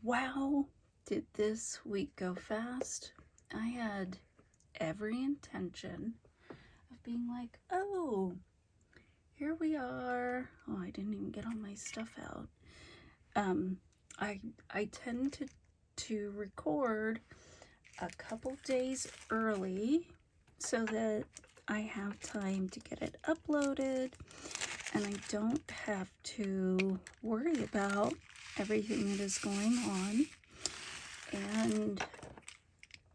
Wow, did this week go fast? I had every intention of being like, oh, here we are. Oh, I didn't even get all my stuff out. I tend to record a couple days early so that I have time to get it uploaded and I don't have to worry about everything that is going on. And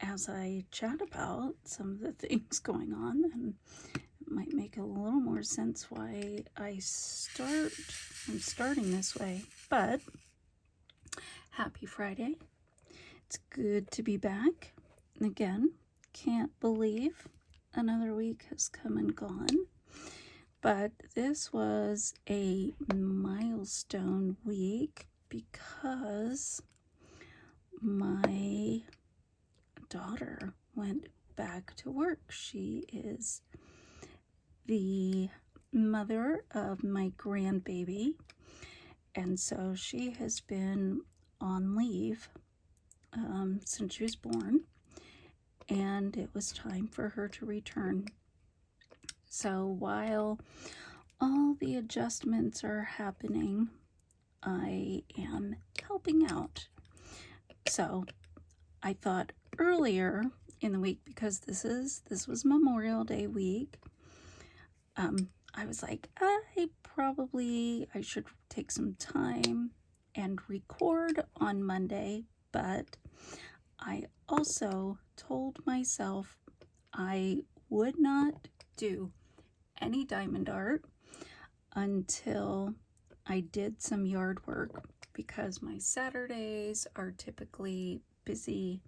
as I chat about some of the things going on, and it might make a little more sense why I'm starting this way. But happy Friday. It's good to be back. And again, can't believe another week has come and gone. But this was a milestone week because my daughter went back to work. She is the mother of my grandbaby, and so she has been on leave since she was born, and it was time for her to return. So while all the adjustments are happening, I am helping out. So I thought earlier in the week, because this was Memorial Day week, I was like, I should take some time and record on Monday, but I also told myself I would not do any diamond art until I did some yard work, because my Saturdays are typically busy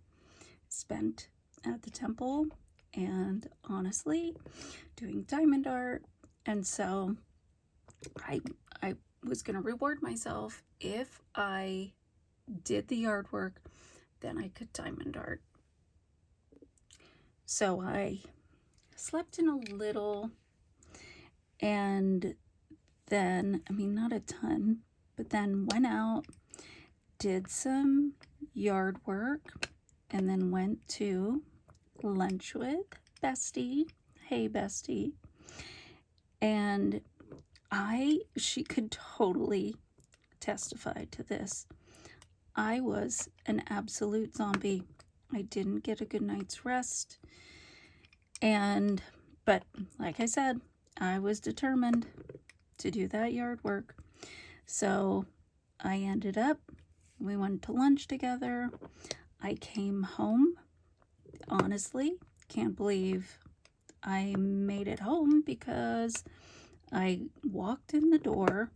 spent at the temple and honestly doing diamond art. And so I was going to reward myself. If I did the yard work, then I could diamond art. So I slept in a little, and then, not a ton, but then went out, did some yard work, and then went to lunch with Bestie. Hey, Bestie. And she could totally testify to this. I was an absolute zombie. I didn't get a good night's rest. But like I said, I was determined to do that yard work. So we went to lunch together. I came home. Honestly, can't believe I made it home, because I walked in the door,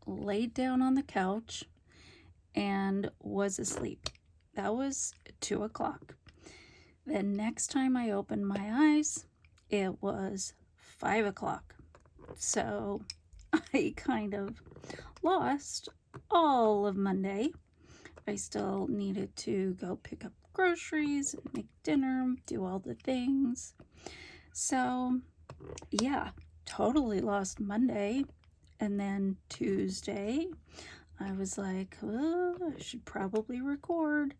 laid down on the couch, and was asleep. That was 2 o'clock. The next time I opened my eyes, it was 5 o'clock. So I kind of lost all of Monday. I still needed to go pick up groceries, make dinner, do all the things. So yeah, totally lost Monday. And then Tuesday, I was like, I should probably record.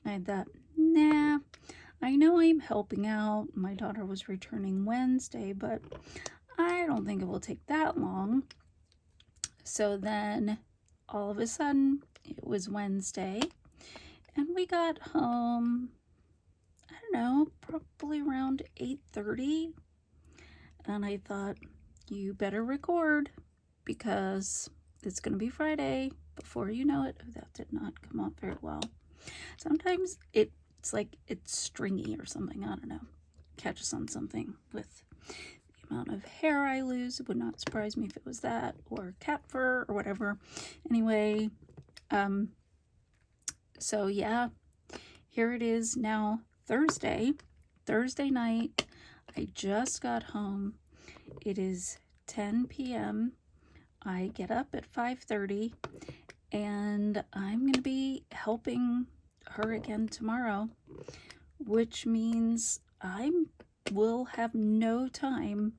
I thought, nah, I know I'm helping out. My daughter was returning Wednesday, but I don't think it will take that long. So then all of a sudden, it was Wednesday, and we got home, I don't know, probably around 8:30. And I thought, you better record, because it's going to be Friday before you know it. That did not come out very well. Sometimes it's like it's stringy or something. I don't know. Catches on something with the amount of hair I lose. It would not surprise me if it was that, or cat fur, or whatever. Anyway, so yeah, here it is now, Thursday night. I just got home. It is 10 p.m. I get up at 5:30, and I'm going to be helping her again tomorrow, which means I will have no time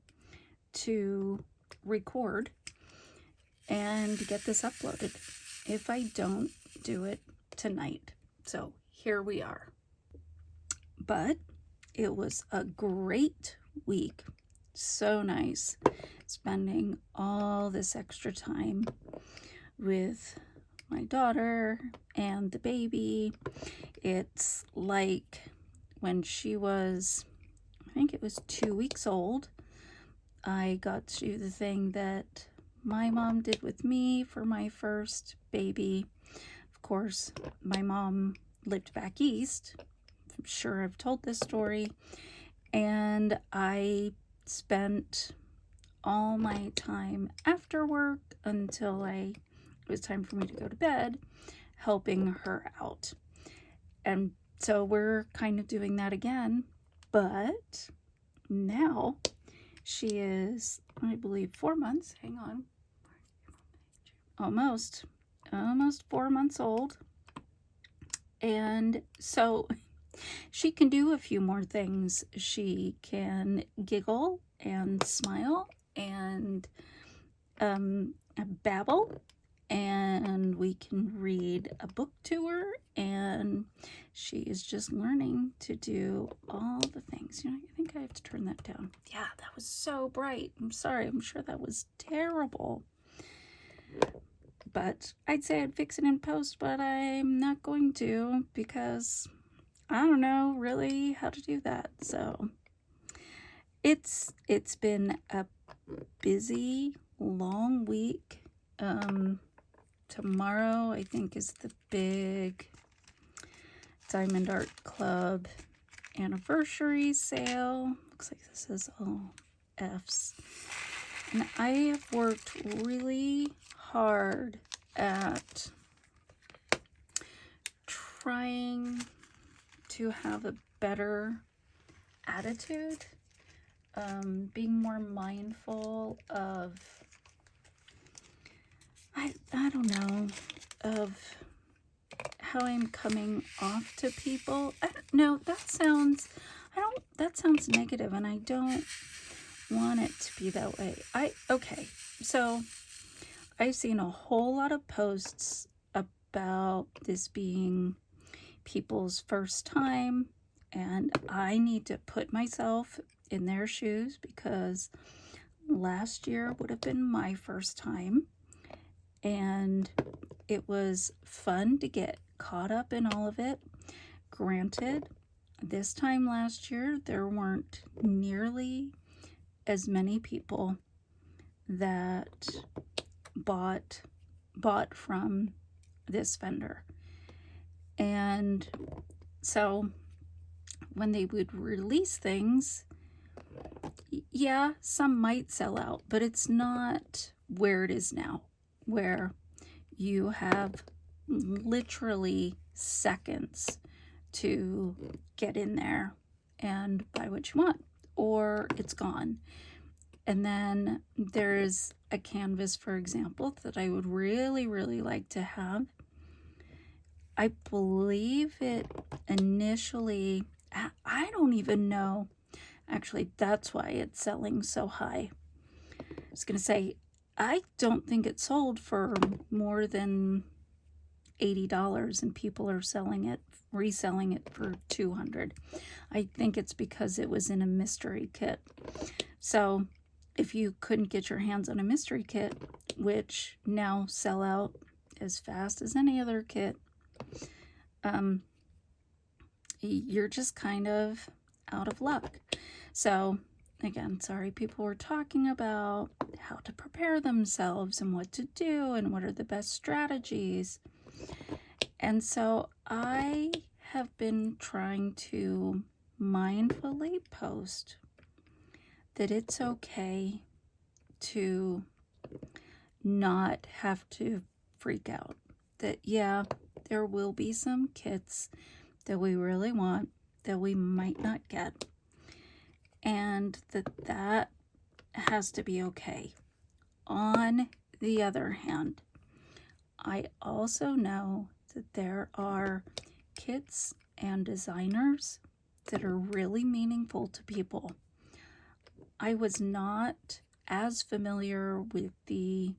to record and get this uploaded. If I don't do it tonight. So here we are. But it was a great week. So nice spending all this extra time with my daughter and the baby. It's like when she was, I think it was 2 weeks old, I got to do the thing that my mom did with me for my first baby. Of course, my mom lived back east. I'm sure I've told this story. And I spent all my time after work until it was time for me to go to bed, helping her out. And so we're kind of doing that again, but now she is, I believe, 4 months. Hang on. Almost 4 months old. And so she can do a few more things. She can giggle and smile and babble, and we can read a book to her, and she is just learning to do all the things. I think I have to turn that down. Yeah, that was so bright. I'm sorry. I'm sure that was terrible. But I'd say I'd fix it in post, but I'm not going to because I don't know really how to do that. So it's been a busy, long week. Tomorrow, I think, is the big Diamond Art Club anniversary sale. Looks like this is all F's. And I have worked really hard at trying to have a better attitude, being more mindful of, I don't know, of how I'm coming off to people. That sounds negative, and I don't want it to be that way. So I've seen a whole lot of posts about this being people's first time, and I need to put myself in their shoes because last year would have been my first time, and it was fun to get caught up in all of it. Granted, this time last year there weren't nearly as many people that bought from this vendor, and so when they would release things, yeah, some might sell out, but it's not where it is now, where you have literally seconds to get in there and buy what you want, or it's gone. And then there's a canvas, for example, that I would really, really like to have. I believe it initially, I don't even know. Actually, that's why it's selling so high. I was going to say, I don't think it sold for more than $80, and people are reselling it for $200. I think it's because it was in a mystery kit. So if you couldn't get your hands on a mystery kit, which now sell out as fast as any other kit, you're just kind of out of luck. So again, sorry, people were talking about how to prepare themselves and what to do and what are the best strategies. And so I have been trying to mindfully post that it's okay to not have to freak out. That, yeah, there will be some kits that we really want that we might not get, and that has to be okay. On the other hand, I also know that there are kits and designers that are really meaningful to people. I was not as familiar with the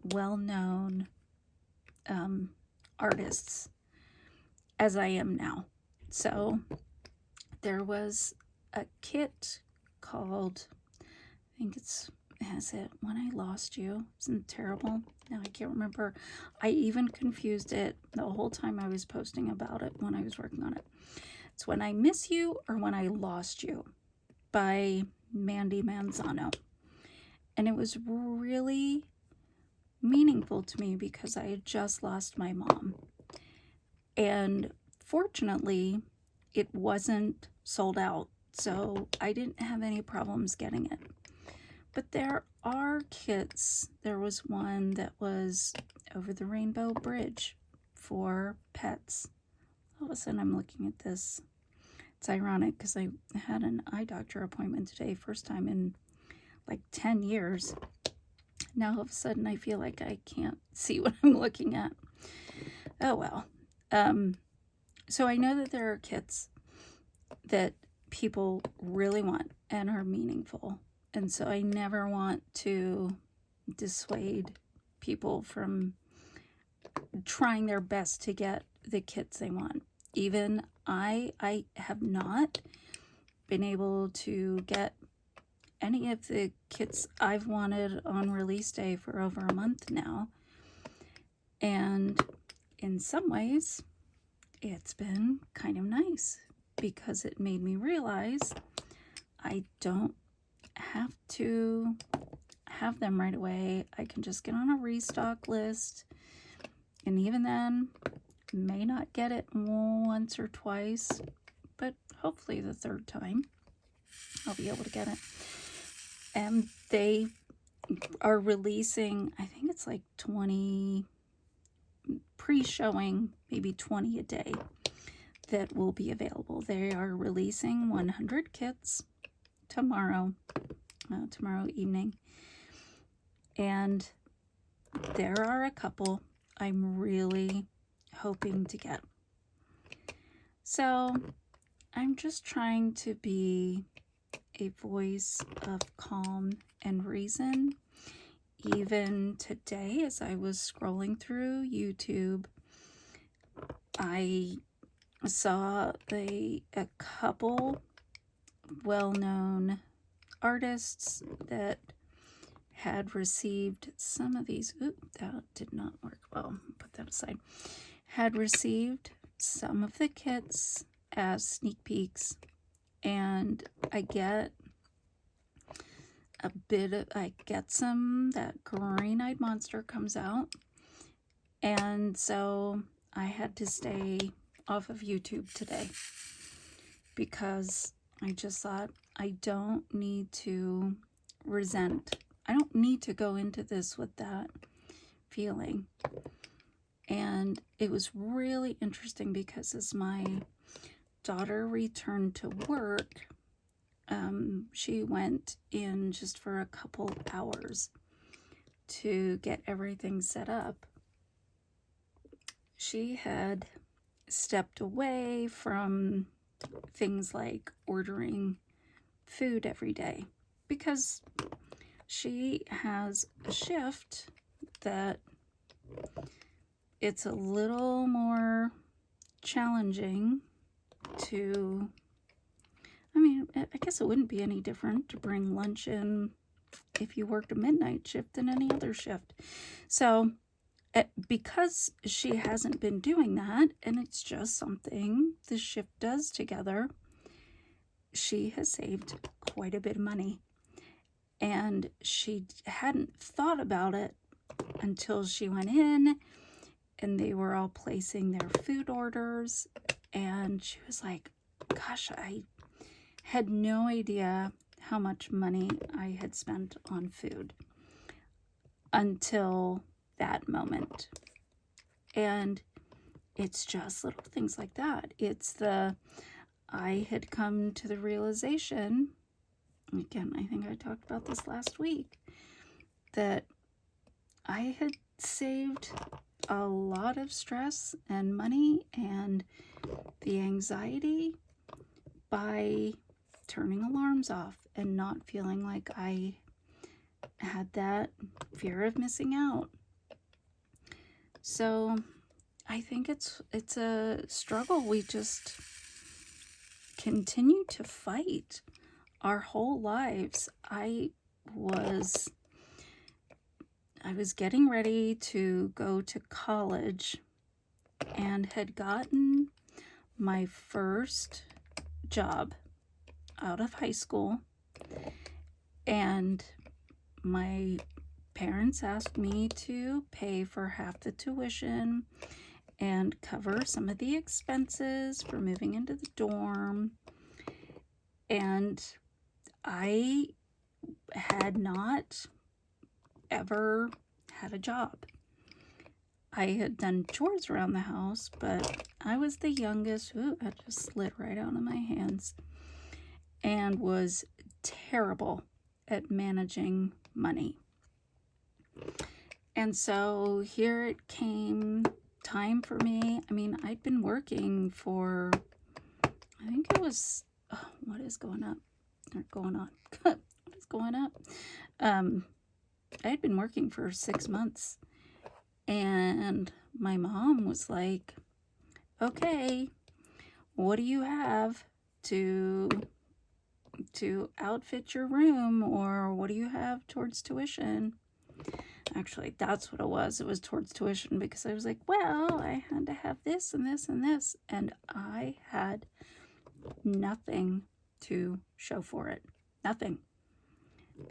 well-known artists as I am now. So there was a kit called, I think has it When I Lost You? Isn't it terrible? Now I can't remember. I even confused it the whole time I was posting about it when I was working on it. It's When I Miss You or When I Lost You by Mandy Manzano. And it was really meaningful to me because I had just lost my mom. And fortunately, it wasn't sold out, so I didn't have any problems getting it. But there are kits. There was one that was Over the Rainbow Bridge for pets. All of a sudden I'm looking at this. It's ironic because I had an eye doctor appointment today, first time in like 10 years. Now all of a sudden I feel like I can't see what I'm looking at. Oh well. So I know that there are kits that people really want and are meaningful. And so I never want to dissuade people from trying their best to get the kits they want. Even I have not been able to get any of the kits I've wanted on release day for over a month now. And in some ways, it's been kind of nice because it made me realize I don't have to have them right away. I can just get on a restock list, and even then, may not get it once or twice, but hopefully the third time I'll be able to get it. And they are releasing, I think it's like 20, pre-showing maybe 20 a day that will be available. They are releasing 100 kits tomorrow evening, and there are a couple I'm really hoping to get. So I'm just trying to be a voice of calm and reason. Even today, as I was scrolling through YouTube, I saw a couple well-known artists that had received some of these. Ooh, that did not work well. Put that aside. Had received some of the kits as sneak peeks, and I get some, that green-eyed monster comes out, and so I had to stay off of YouTube today because I just thought I don't need to I don't need to go into this with that feeling. And it was really interesting because as my daughter returned to work, she went in just for a couple hours to get everything set up. She had stepped away from things like ordering food every day because she has a shift that it's a little more challenging to, I guess it wouldn't be any different to bring lunch in if you worked a midnight shift than any other shift. So because she hasn't been doing that, and it's just something the shift does together, she has saved quite a bit of money. And she hadn't thought about it until she went in and they were all placing their food orders. And she was like, gosh, I had no idea how much money I had spent on food until that moment. And it's just little things like that. I had come to the realization, again, I think I talked about this last week, that I had saved a lot of stress and money and the anxiety by turning alarms off and not feeling like I had that fear of missing out. So I think it's a struggle we just continue to fight our whole lives. I was getting ready to go to college and had gotten my first job out of high school, and my parents asked me to pay for half the tuition and cover some of the expenses for moving into the dorm. And I had not ever had a job. I had done chores around the house, but I was the youngest. Ooh, that just slid right out of my hands. And was terrible at managing money. And so here it came time for me. I mean, I'd been working for, I think it was, what is going up? Or going on? What is going up? I had been working for 6 months, and my mom was like, okay, what do you have to outfit your room, or what do you have towards tuition? Actually, that's what it was. It was towards tuition, because I was like, well, I had to have this and this and this, and I had nothing to show for it. Nothing.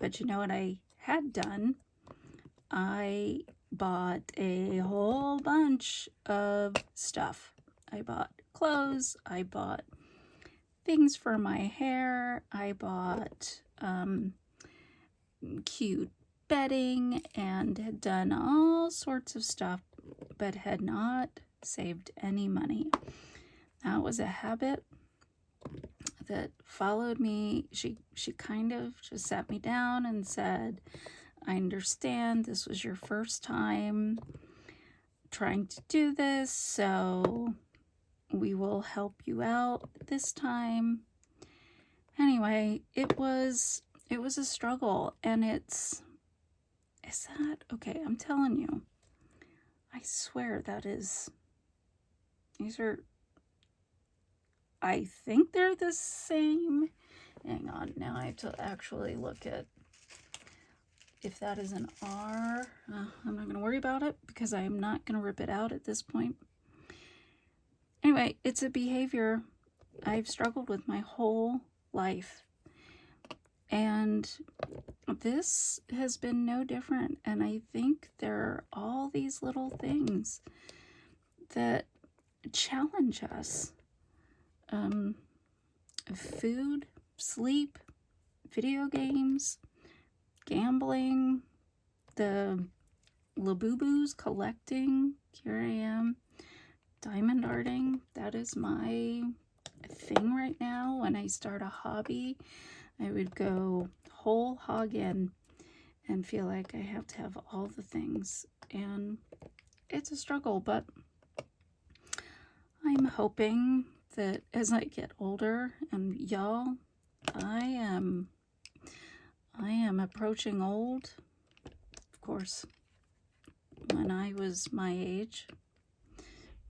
But you know what I had done? I bought a whole bunch of stuff. I bought clothes. I bought things for my hair. I bought cute bedding and had done all sorts of stuff, but had not saved any money. That was a habit that followed me. She kind of just sat me down and said, I understand this was your first time trying to do this, so we will help you out this time. Anyway, it was a struggle, and is that okay? I'm telling you, I swear these are, I think they're the same. Hang on, now I have to actually look at if that is an R. I'm not going to worry about it, because I'm not going to rip it out at this point. Anyway, it's a behavior I've struggled with my whole life. And this has been no different. And I think there are all these little things that challenge us. Food, sleep, video games, gambling, the Labubu's collecting. Here I am, diamond arting. That is my thing right now. When I start a hobby, I would go whole hog in and feel like I have to have all the things. And it's a struggle, but I'm hoping that as I get older, and y'all, I am approaching old. Of course, when I was my age,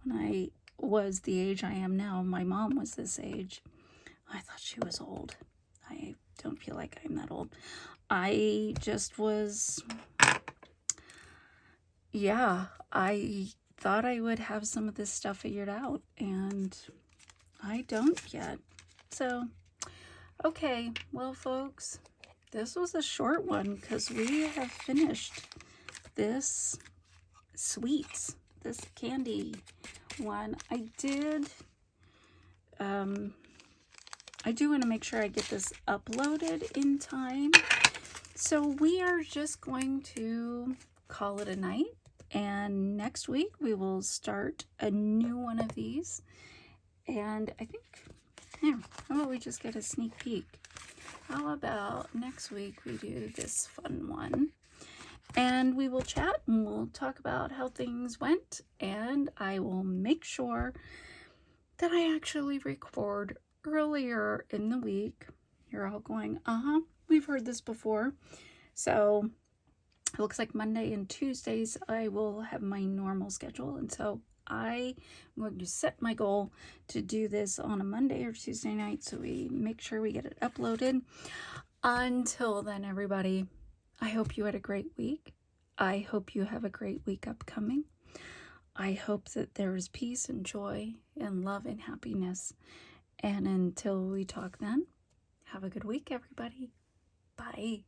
when I was the age I am now, my mom was this age. I thought she was old. I don't feel like I'm that old. I just was, I thought I would have some of this stuff figured out, and I don't yet. So, okay, well, folks, this was a short one because we have finished this sweets, this candy one. I do want to make sure I get this uploaded in time. So we are just going to call it a night. And next week we will start a new one of these. And I think, how about we just get a sneak peek? How about next week we do this fun one? And we will chat and we'll talk about how things went. And I will make sure that I actually record earlier in the week. You're all going, we've heard this before. So it looks like Monday and Tuesdays I will have my normal schedule. And so I'm going to set my goal to do this on a Monday or Tuesday night so we make sure we get it uploaded. Until then, everybody, I hope you had a great week. I hope you have a great week upcoming. I hope that there is peace and joy and love and happiness. And until we talk then, have a good week, everybody. Bye.